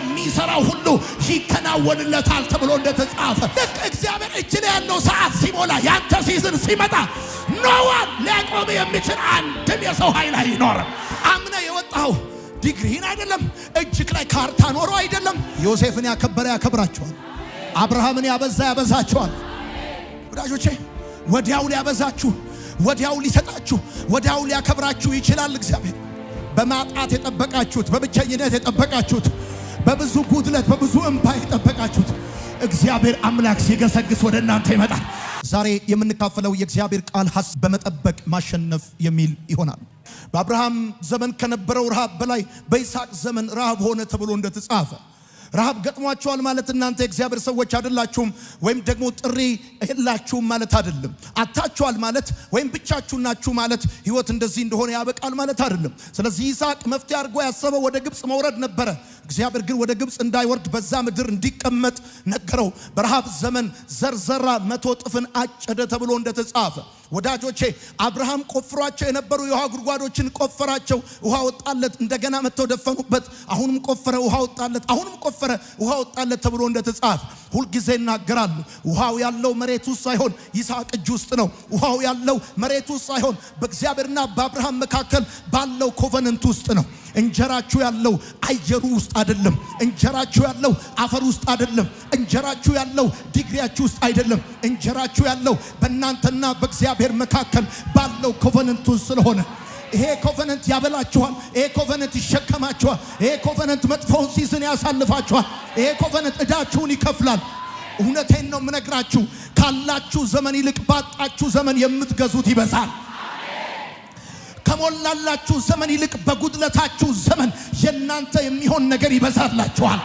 የሚሰራው ሁሉ ይከናወንለታል ተብሎ እንደተጻፈ ልክ እግዚአብሔር እጅ ላይ ያለው ሰዓት ሲሞላ ያንተ ሲዝን ሲመጣ ኖዋን ሊያቆም የሚችል አንድም የሰው ኃይል አይኖርም። አምነ የወጣው ዲግሪን አይደለም፣ እጅክ ላይ ካርታ ኖሮ አይደለም። ዮሴፍን ያከበረ ያከብራቸዋል። አብርሃምን ያበዛ ያበዛቸዋል። ወዳጆቼ ወዲያው ሊያበዛችሁ፣ ወዲያው ሊሰጣችሁ፣ ወዲያው ሊያከብራችሁ ይችላል እግዚአብሔር። በማጣት የጠበቃችሁት፣ በብቸኝነት የጠበቃችሁት፣ በብዙ ጉድለት በብዙ እንባ የጠበቃችሁት እግዚአብሔር አምላክ ሲገሰግስ ወደ እናንተ ይመጣል። ዛሬ የምንካፈለው የእግዚአብሔር ቃል በመጠበቅ ማሸነፍ የሚል ይሆናል። በአብርሃም ዘመን ከነበረው ረሃብ በላይ በይስሐቅ ዘመን ረሃብ ሆነ ተብሎ እንደተጻፈ ረሃብ ገጥሟቸዋል ማለት እናንተ የእግዚአብሔር ሰዎች አይደላችሁም ወይም ደግሞ ጥሪ የላችሁም ማለት አይደለም። አጣችኋል ማለት ወይም ብቻችሁን ናችሁ ማለት ህይወት እንደዚህ እንደሆነ ያበቃል ማለት አይደለም። ስለዚህ ይስሐቅ መፍትሄ አድርጎ ያሰበው ወደ ግብጽ መውረድ ነበረ። እግዚአብሔር ግን ወደ ግብጽ እንዳይወርድ በዛ ምድር እንዲቀመጥ ነገረው። በረሃብ ዘመን ዘርዘራ 100 እጥፍን አጨደ ተብሎ እንደተጻፈ ወዳጆቼ አብርሃም ቆፍሯቸው የነበሩ የውሃ ጉድጓዶችን ቆፈራቸው፣ ውሃ ወጣለት። እንደገና መተው ደፈኑበት፣ አሁንም ቆፈረ፣ ውሃ ወጣለት፣ አሁንም ቆፈረ፣ ውሃ ወጣለት ተብሎ እንደተጻፈ ሁልጊዜ ይናገራሉ። ውሃው ያለው መሬት ውስጥ ሳይሆን ይስሐቅ እጅ ውስጥ ነው። ውሃው ያለው መሬት ውስጥ ሳይሆን በእግዚአብሔርና በአብርሃም መካከል ባለው ኮቨነንት ውስጥ ነው። እንጀራችሁ ያለው አየሩ ውስጥ አይደለም። እንጀራችሁ ያለው አፈር ውስጥ አይደለም። እንጀራችሁ ያለው ዲግሪያችሁ ውስጥ አይደለም። እንጀራችሁ ያለው በእናንተና በእግዚአብሔር መካከል ባለው ኮቨነንት ውስጥ ስለሆነ ይሄ ኮቨነንት ያበላችኋል። ይሄ ኮቨነንት ይሸከማችኋል። ይሄ ኮቨነንት መጥፎውን ሲዝን ያሳልፋችኋል። ይሄ ኮቨነንት ዕዳችሁን ይከፍላል። እውነቴን ነው የምነግራችሁ። ካላችሁ ዘመን ይልቅ ባጣችሁ ዘመን የምትገዙት ይበዛል። ከሞላላችሁ ዘመን ይልቅ በጉድለታችሁ ዘመን የናንተ የሚሆን ነገር ይበዛላችኋል።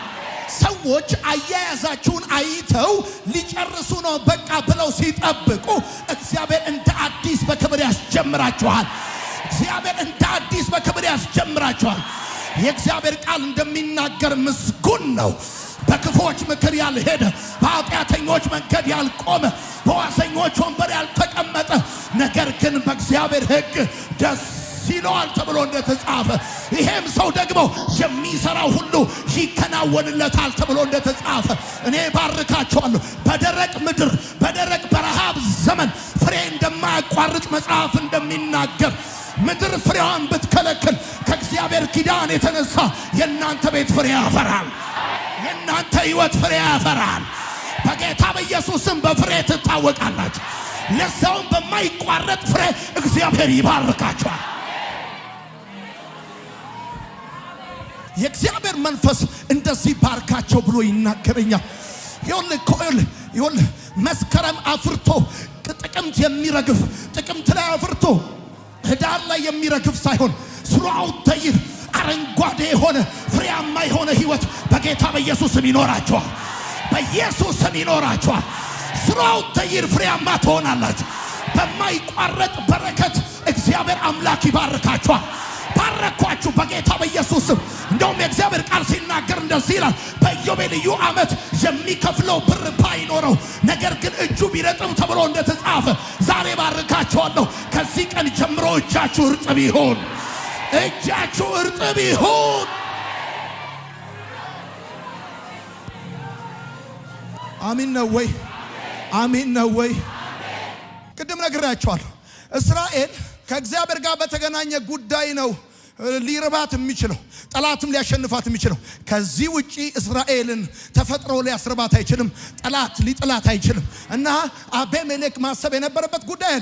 ሰዎች አያያዛችሁን አይተው ሊጨርሱ ነው በቃ ብለው ሲጠብቁ እግዚአብሔር እንደ አዲስ በክብር ያስጀምራችኋል። እግዚአብሔር እንደ አዲስ በክብር ያስጀምራችኋል። የእግዚአብሔር ቃል እንደሚናገር ምስጉን ነው በክፎች ምክር ያልሄደ፣ በኃጢአተኞች መንገድ ያልቆመ፣ በዋዘኞች ወንበር ያልተቀመጠ፣ ነገር ግን በእግዚአብሔር ሕግ ደስ ይለዋል ተብሎ እንደተጻፈ ይሄም ሰው ደግሞ የሚሰራው ሁሉ ይከናወንለታል ተብሎ እንደተጻፈ እኔ ባርካቸዋለሁ። በደረቅ ምድር በደረቅ በረሃብ ዘመን ፍሬ እንደማያቋርጥ መጽሐፍ እንደሚናገር ምድር ፍሬዋን ብትከለክል ከእግዚአብሔር ኪዳን የተነሳ የእናንተ ቤት ፍሬ ያፈራል። የእናንተ ሕይወት ፍሬ ያፈራል። በጌታ በኢየሱስም በፍሬ ትታወቃላችሁ። ለዛውም በማይቋረጥ ፍሬ እግዚአብሔር ይባርካችኋል። የእግዚአብሔር መንፈስ እንደዚህ ባርካቸው ብሎ ይናገረኛል። ይኸውልህ መስከረም አፍርቶ ጥቅምት የሚረግፍ ጥቅምት ላይ አፍርቶ ህዳር ላይ የሚረግፍ ሳይሆን ስሩዓው ተይር አረንጓዴ የሆነ ፍሬያማ የሆነ ህይወት በጌታ በኢየሱስም ይኖራችኋል። በኢየሱስም ይኖራችኋል። ስሩዓው ተይር ፍሬያማ ትሆናላችሁ። በማይቋረጥ በረከት እግዚአብሔር አምላክ ይባርካችኋል። ባረኳችሁ በጌታ በኢየሱስም። እንደውም የእግዚአብሔር ቃል ሲናገር እንደዚህ ይላል፣ በኢዮቤልዩ ዓመት የሚከፍለው ብር ባይኖረው ነገር ግን እጁ ቢረጥም ተብሎ እንደተጻፈ ዛሬ ባርካችኋለሁ። ከዚህ ቀን ጀምሮ እጃችሁ እርጥብ ይሁን። እጃችሁ እርጥብ ይሁን። አሜን ነው ወይ? አሜን ነው ወይ? ቅድም ነግራችኋለሁ። እስራኤል ከእግዚአብሔር ጋር በተገናኘ ጉዳይ ነው ሊርባት የሚችለው፣ ጠላትም ሊያሸንፋት የሚችለው። ከዚህ ውጪ እስራኤልን ተፈጥሮ ሊያስርባት አይችልም። ጠላት ሊጥላት አይችልም። እና አቤሜሌክ ማሰብ የነበረበት ጉዳይ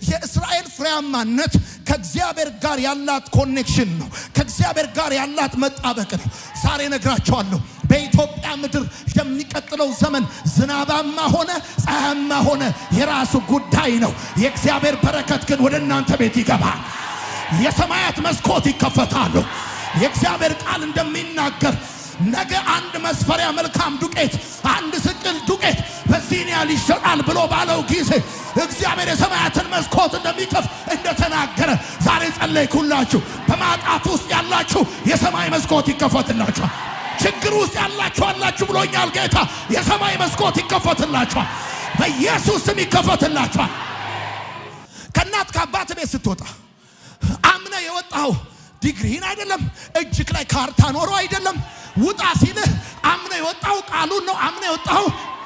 የእስራኤል ፍሬያማነት ከእግዚአብሔር ጋር ያላት ኮኔክሽን ነው። ከእግዚአብሔር ጋር ያላት መጣበቅ ነው። ዛሬ ነግራቸዋለሁ። በኢትዮጵያ ምድር የሚቀጥለው ዘመን ዝናባማ ሆነ ፀሐያማ ሆነ የራሱ ጉዳይ ነው። የእግዚአብሔር በረከት ግን ወደ እናንተ ቤት ይገባል። የሰማያት መስኮት ይከፈታሉ። የእግዚአብሔር ቃል እንደሚናገር ነገ አንድ መስፈሪያ መልካም ዱቄት፣ አንድ ስቅል ዱቄት በዚህ ያህል ይሸጣል ብሎ ባለው ጊዜ እግዚአብሔር የሰማያትን መስኮት እንደሚከፍት እንደተናገረ ዛሬ ጸለይኩላችሁ። በማጣት ውስጥ ያላችሁ የሰማይ መስኮት ይከፈትላችኋል። ችግር ውስጥ ያላችሁ አላችሁ ብሎኛል ጌታ። የሰማይ መስኮት ይከፈትላችኋል። በኢየሱስ ስም ይከፈትላችኋል። ከእናት ከአባት ቤት ስትወጣ አምነ የወጣው ዲግሪን አይደለም፣ እጅክ ላይ ካርታ ኖሮ አይደለም። ውጣ ሲልህ የወጣው ቃሉን ነው። አምነ የወጣው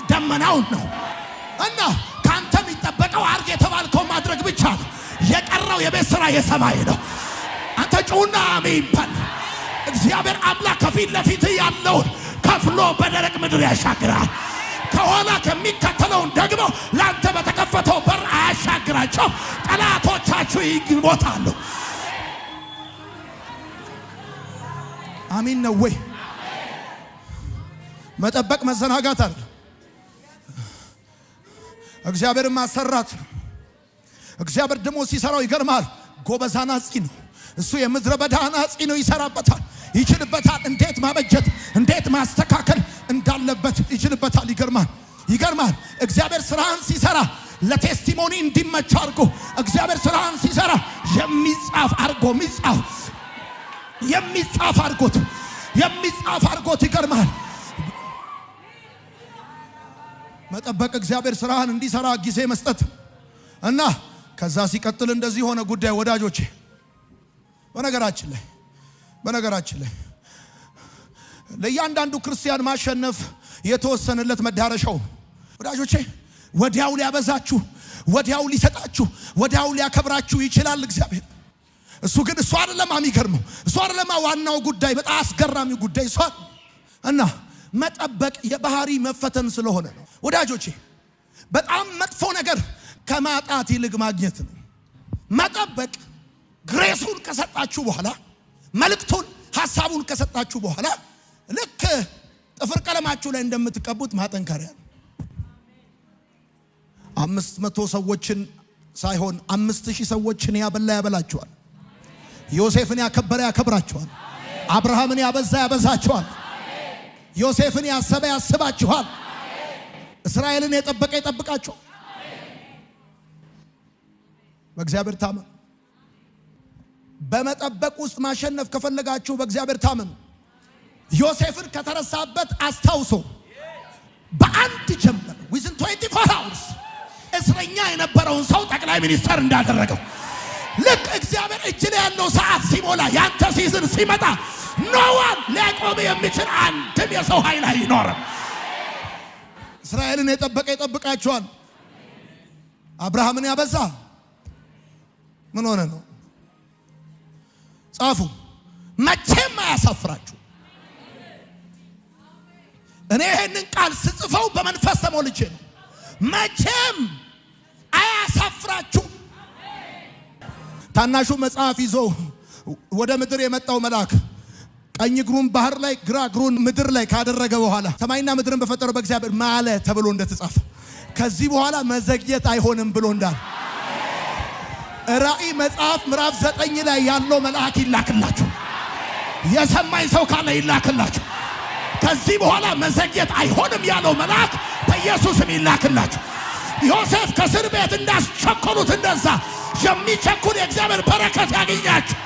ደመናውን ነው። እና ካንተ የሚጠበቀው አርግ የተባልከው ማድረግ ብቻ ነው። የቀረው የቤት ስራ የሰማይ ነው። አንተ ጩና አሜን በል። እግዚአብሔር አምላክ ከፊት ለፊት ያለውን ከፍሎ በደረቅ ምድር ያሻግራል። ከኋላ ከሚከተለውን ደግሞ ላንተ በተከፈተው በር አያሻግራቸው። ጠላቶቻችሁ ይሞታሉ። አሜን ነው ወይ? መጠበቅ መዘናጋት አለ። እግዚአብሔር ማሰራት ነው። እግዚአብሔር ደግሞ ሲሰራው ይገርማል። ጎበዝ አናጺ ነው እሱ። የምድረ በዳ አናጺ ነው። ይሰራበታል፣ ይችልበታል። እንዴት ማበጀት እንዴት ማስተካከል እንዳለበት ይችልበታል። ይገርማል። እግዚአብሔር ስራን ሲሰራ ለቴስቲሞኒ እንዲመች አድርጎ እግዚአብሔር ስራን ሲሰራ የሚጻፍ አድርጎት ይገርማል። መጠበቅ እግዚአብሔር ስራን እንዲሰራ ጊዜ መስጠት እና ከዛ ሲቀጥል እንደዚህ ሆነ ጉዳይ ወዳጆቼ። በነገራችን ላይ ለእያንዳንዱ ክርስቲያን ማሸነፍ የተወሰነለት መዳረሻው ወዳጆቼ። ወዲያው ሊያበዛችሁ፣ ወዲያው ሊሰጣችሁ፣ ወዲያው ሊያከብራችሁ ይችላል እግዚአብሔር። እሱ አይደለም የሚገርመው፣ እሱ አይደለም ዋናው ጉዳይ፣ በጣም አስገራሚው ጉዳይ እሱ እና መጠበቅ የባህሪ መፈተን ስለሆነ ነው ወዳጆቼ። በጣም መጥፎ ነገር ከማጣት ይልቅ ማግኘት ነው። መጠበቅ ግሬሱን ከሰጣችሁ በኋላ መልእክቱን ሐሳቡን ከሰጣችሁ በኋላ ልክ ጥፍር ቀለማችሁ ላይ እንደምትቀቡት ማጠንከሪያ ነው። 500 ሰዎችን ሳይሆን 5000 ሰዎችን ያበላ ያበላቸዋል። ዮሴፍን ያከበረ ያከብራቸዋል። አብርሃምን ያበዛ ያበዛቸዋል። ዮሴፍን ያሰበ ያስባቸዋል። እስራኤልን የጠበቀ ይጠብቃቸዋል። በእግዚአብሔር ታመኑ። በመጠበቅ ውስጥ ማሸነፍ ከፈለጋችሁ በእግዚአብሔር ታመኑ። ዮሴፍን ከተረሳበት አስታውሶ በአንድ ጀምበር within 24 hours እስረኛ የነበረውን ሰው ጠቅላይ ሚኒስተር እንዳደረገው ልክ እግዚአብሔር እጅ ላይ ያለው ሰዓት ሲሞላ ያንተ ሲዝን ሲመጣ ኖዋን ሊያቆም የሚችል አንድም የሰው ኃይል አይኖርም። እስራኤልን የጠበቀ ይጠብቃቸዋል። አብርሃምን ያበዛ ምን ሆነ ነው? ጻፉ። መቼም አያሳፍራችሁ። እኔ ይህንን ቃል ስጽፈው በመንፈስ ተሞልቼ ነው። መቼም አያሳፍራችሁ። ታናሹ መጽሐፍ ይዞ ወደ ምድር የመጣው መልአክ ቀኝ እግሩን ባህር ላይ ግራ እግሩን ምድር ላይ ካደረገ በኋላ ሰማይና ምድርን በፈጠረው በእግዚአብሔር ማለ ተብሎ እንደተጻፈ ከዚህ በኋላ መዘግየት አይሆንም ብሎ እንዳለ ራእይ መጽሐፍ ምዕራፍ 9 ላይ ያለው መልአክ ይላክላችሁ። የሰማኝ ሰው ካለ ይላክላችሁ። ከዚህ በኋላ መዘግየት አይሆንም ያለው መልአክ በኢየሱስም ይላክላችሁ። ዮሴፍ ከእስር ቤት እንዳስቸኮሉት እንደዛ የሚቸኩል የእግዚአብሔር በረከት ያገኛችሁ።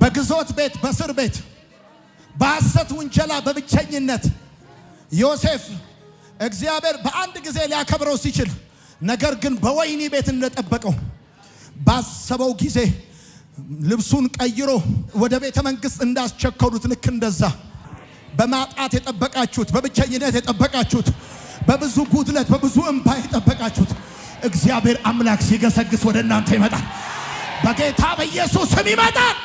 በግዞት ቤት፣ በእስር ቤት፣ በሐሰት ውንጀላ፣ በብቸኝነት ዮሴፍ እግዚአብሔር በአንድ ጊዜ ሊያከብረው ሲችል ነገር ግን በወህኒ ቤት እንደጠበቀው ባሰበው ጊዜ ልብሱን ቀይሮ ወደ ቤተ መንግሥት እንዳስቸከሉት ልክ እንደዛ በማጣት የጠበቃችሁት፣ በብቸኝነት የጠበቃችሁት፣ በብዙ ጉድለት በብዙ እንባ የጠበቃችሁት እግዚአብሔር አምላክ ሲገሰግስ ወደ እናንተ ይመጣል። በጌታ በኢየሱስ ስም ይመጣል።